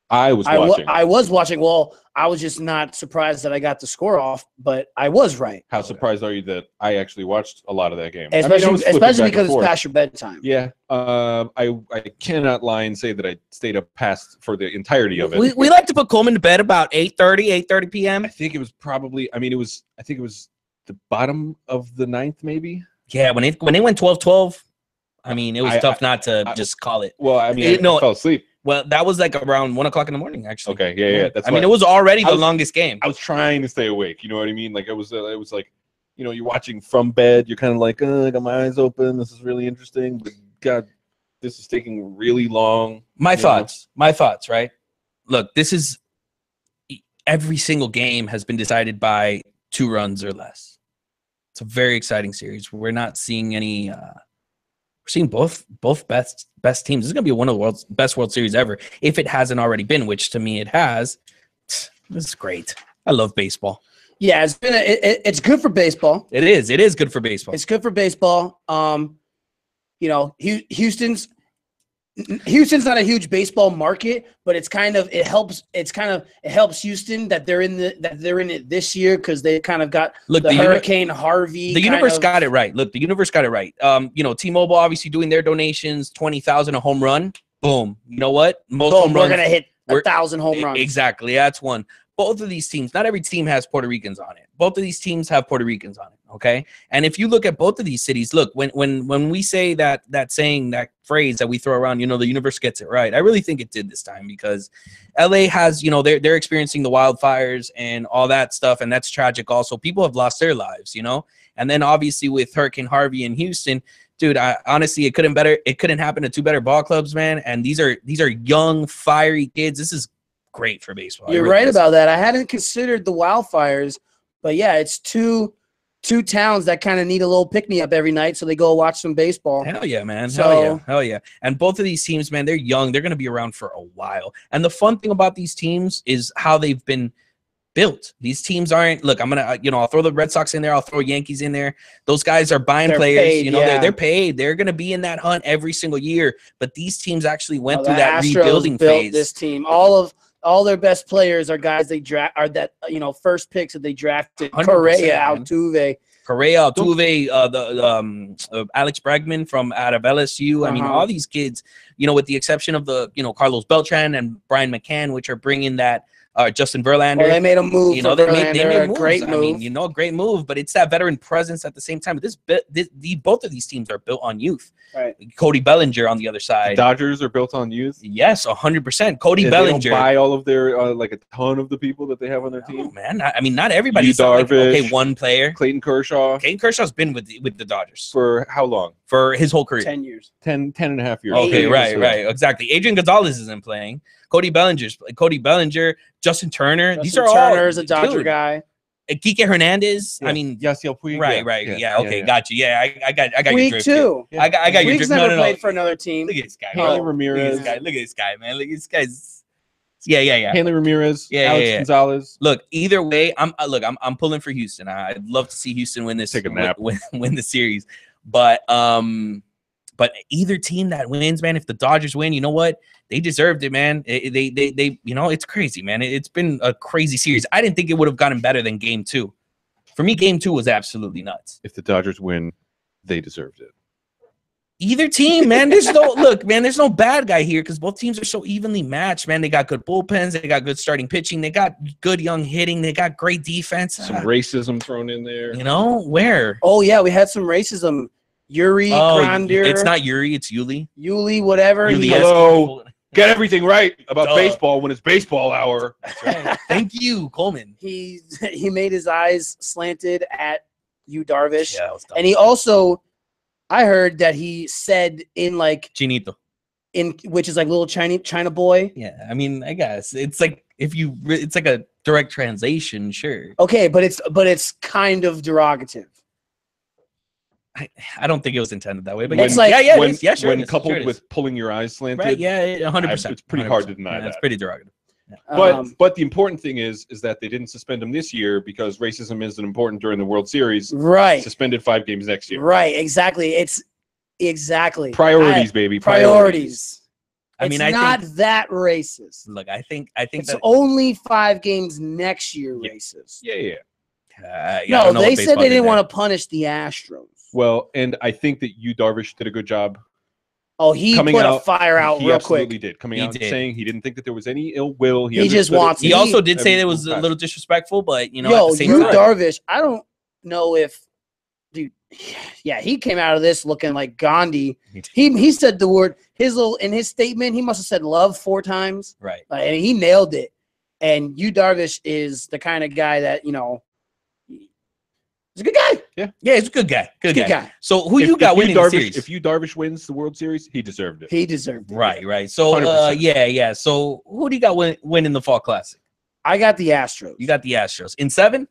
I was watching. I was watching. Well, I was just not surprised that I got the score off, but I was right. How surprised are you that I actually watched a lot of that game? I mean, I Especially, was flipping especially back and because it's forth. past your bedtime. Yeah, I cannot lie and say that I stayed up past for the entirety of it. We like to put Coleman to bed about 8:30 p.m. I think it was probably. I mean, I think it was the bottom of the 9th, maybe. Yeah, when they went 12-12, I mean, it was I- tough not to I- just call it. Well, I mean, No. I fell asleep. Well, that was like around 1:00 in the morning, actually. Okay, yeah. That's I mean, why it was already I the was- longest game. I was trying to stay awake. You know what I mean? Like it was like, you know, you're watching from bed. You're kind of like, I got my eyes open. This is really interesting, but God, this is taking really long. My you know? thoughts, right? Look, this is every single game has been decided by 2 runs or less. It's a very exciting series. We're not seeing any. We're seeing both best teams. This is gonna be one of the world's best World Series ever, if it hasn't already been, which to me it has. This is great. I love baseball. Yeah, it's been it's good for baseball. It is. It is good for baseball. It's good for baseball. You know, Houston's not a huge baseball market, but it helps Houston that they're in it this year because they kind of got Look, the Hurricane Harvey. The universe got it right. Look, the universe got it right. You know, T-Mobile obviously doing their donations, 20,000 a home run. Boom. You know what? Most home We're runs. gonna hit we're- 1,000 home runs. Exactly. That's one. Both of these teams, not every team has Puerto Ricans on it. Both of these teams have Puerto Ricans on it. Okay. And if you look at both of these cities, look, when we say that saying, that phrase that we throw around, you know, the universe gets it right. I really think it did this time because LA has, you know, they're experiencing the wildfires and all that stuff. And that's tragic. Also, people have lost their lives, you know, and then obviously with Hurricane Harvey in Houston, dude, honestly, it couldn't happen to 2 better ball clubs, man. And these are young, fiery kids. This is great for baseball. You're right about that. I hadn't considered the wildfires, but yeah, it's two towns that kind of need a little pick-me-up every night, so they go watch some baseball. Hell yeah, man. So- Hell yeah. And both of these teams, man, they're young. They're going to be around for a while. And the fun thing about these teams is how they've been built. These teams aren't, look, I'm going to, you know, I'll throw the Red Sox in there. I'll throw Yankees in there. Those guys are buying They're players. paid, You know, yeah. they're paid. They're going to be in that hunt every single year. But these teams actually went Well, through the that Astros rebuilding built phase. This team, all their best players are guys they draft, are that, you know, first picks that they drafted. 100%, Correa, man. Altuve. Correa, Altuve, Alex Bregman from out of LSU. I mean, Uh-huh. all these kids, you know, with the exception of the, you know, Carlos Beltran and Brian McCann, which are bringing that Justin Verlander. Well, they made a move. You know, for they made Verlander, a moves. great I move. mean, you know, a great move, but it's that veteran presence at the same time. Both of these teams are built on youth. Right. Cody Bellinger on the other The side. Dodgers are built on youth. Yes, 100%. Cody They Bellinger. don't buy all of their like a ton of the people that they have on their No, team. man. I mean, not everybody's Yu like, okay, Darvish, one player. Clayton Kershaw Clayton Kershaw's been with the Dodgers for how long? for his whole career. 10 years. 10 and a half years. Okay, years, right, exactly. Adrian Gonzalez isn't playing. Cody Bellinger, Justin Turner. These are Turner's all a Dodger dude. guy. Kike Hernandez. Yeah. I mean, Yasiel Puig. right. Yeah, okay, got you. Yeah, I got your Week drift here. 2. I got your Week's drift. never No. played for another team. Look at this guy. Hanley bro. Ramirez. Look at this guy, man. Look at this guy's. Yeah. Hanley Ramirez. Yeah, Alex yeah. Gonzalez. Look, either way, I'm pulling for Houston. I'd love to see Houston win this. Take a nap. Win the series, but either team that wins, man. If the Dodgers win, you know what? They deserved it, man. They you know, it's crazy, man. It's been a crazy series. I didn't think it would have gotten better than Game 2. For me, Game 2 was absolutely nuts. If the Dodgers win, they deserved it. Either team, man. There's no look, man. There's no bad guy here because both teams are so evenly matched, man. They got good bullpens, they got good starting pitching, they got good young hitting, they got great defense. Some racism thrown in there. You know where? Oh, yeah, we had some racism. Yuri, Grandier. It's not Yuri, it's Yuli. Yuli, whatever. Yuli, He yes. has- Hello. Get everything right about Duh. baseball when it's baseball hour. That's right. Thank you, Coleman. he made his eyes slanted at Yu Darvish. Yeah, that was dumb. And he also, I heard that he said in Chinito. which is like little China boy. Yeah, I mean, I guess it's like it's like a direct translation, sure. Okay, but it's kind of derogative. I don't think it was intended that way, but It's yeah, like- yeah, when, it is. Yeah, sure. when it is. coupled Sure it is. with pulling your eyes slanted. right, yeah, 100%. It's pretty hard to deny It's that. pretty derogative. But the important thing is that they didn't suspend him this year because racism isn't important during the World Series. Right, Suspended 5 games next year. right, exactly. It's exactly Priorities, baby. Priorities. I mean, it's I not think. that racist. Look, I think It's that. only 5 games next year Yeah. racist. Yeah. Yeah, I No, don't know they what said baseball they did didn't there. want to punish the Astros. Well, and I think that Yu Darvish did a good job. Oh, he Coming put a out, fire out He real absolutely quick. did. Coming He out and did. saying he didn't think that there was any ill will. He just understood it. wants- He also did say Every it was a move little disrespectful, but you know, Yo, at the same Yu time, Darvish, I don't know if, yeah, he came out of this looking like Gandhi. He said the word in his statement. He must have said love 4 times, right? and he nailed it. And Yu Darvish is the kind of guy that he's a good guy. Yeah, he's a good guy. Good Good guy. guy. So who you got winning the Darvish, series? If Yu Darvish wins the World Series, he deserved it. He deserved it. Right. So 100%. yeah. So who do you got winning the Fall Classic? I got the Astros. You got the Astros in 7,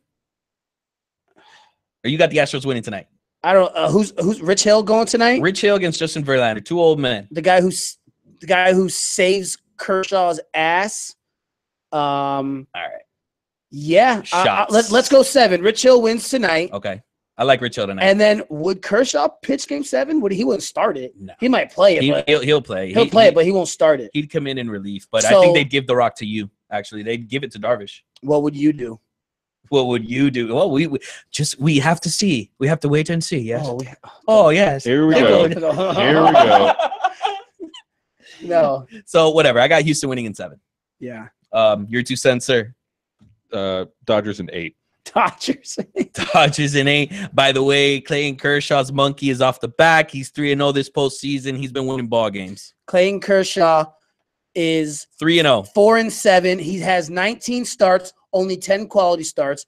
or you got the Astros winning tonight? I don't. Who's Rich Hill going tonight? Rich Hill against Justin Verlander, 2 old men. The guy who saves Kershaw's ass. All right. Yeah. Shots. Let's go 7. Rich Hill wins tonight. Okay. I like Rich Hill tonight. And then would Kershaw pitch game 7? He wouldn't start it. No. He might play it, but He'll play. he'll play it, but he won't start it. He'd come in relief, but I So- think they'd give the rock to you. Actually, they'd give it to Darvish. What would you do? What would you do? Well, we have to see. We have to wait and see. Yes. Oh, Oh yes. Here we no. go. Here we go. No. So whatever. I got Houston winning in 7. Yeah. Your 2 cents, sir. Dodgers in 8. Dodgers. Dodgers in 8. By the way, Clayton Kershaw's monkey is off the back. He's 3-0 this postseason. He's been winning ball games. Clayton Kershaw is 3-0. 4-7. He has 19 starts, only 10 quality starts,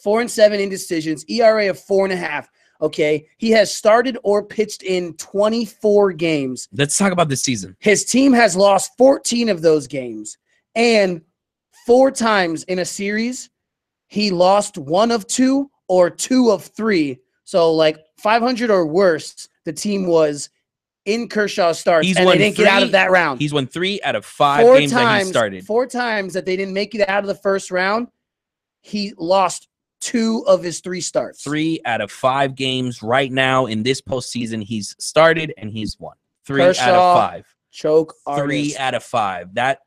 4-7 indecisions, ERA of 4.5. Okay. He has started or pitched in 24 games. Let's talk about this season. His team has lost 14 of those games. And 4 times in a series, he lost 1 of 2 or 2 of 3. So like 500 or worse, the team was in Kershaw's starts, He's and won they didn't get out 3 of that round. He's won 3 out of 5 4 games that he started. 4 times that they didn't make it out of the first round, he lost 2 of his 3 starts. 3 out of 5 games right now in this postseason. He's started and he's won. 3 out Kershaw, of 5. Choke 3 artist. out of 5. That's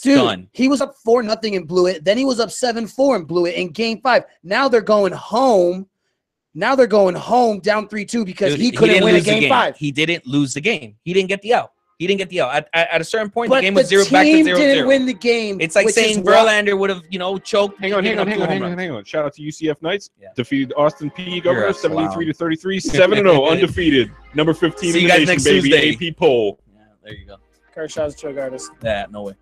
Dude, done. he was up 4-0 and blew it. Then he was up 7-4 and blew it in game 5. Now they're going home. Now they're going home down 3-2 because Dude, he couldn't didn't win a lose the game 5. He didn't lose the game. He didn't get the out. He didn't get the L. At a certain point, But the game was the back to team 0-0. didn't win the game. It's like which is saying why- Verlander would have, choked. Hang on. given up 2 home runs. Hang on. Shout out to UCF Knights. Yeah. Defeated Austin P. Governor You're a clown. 73-33, 7-0, undefeated. Number 15 See in you the guys nation, next baby. Tuesday. AP poll. Yeah, there you go. Kershaw's a choke artist. Yeah, no way.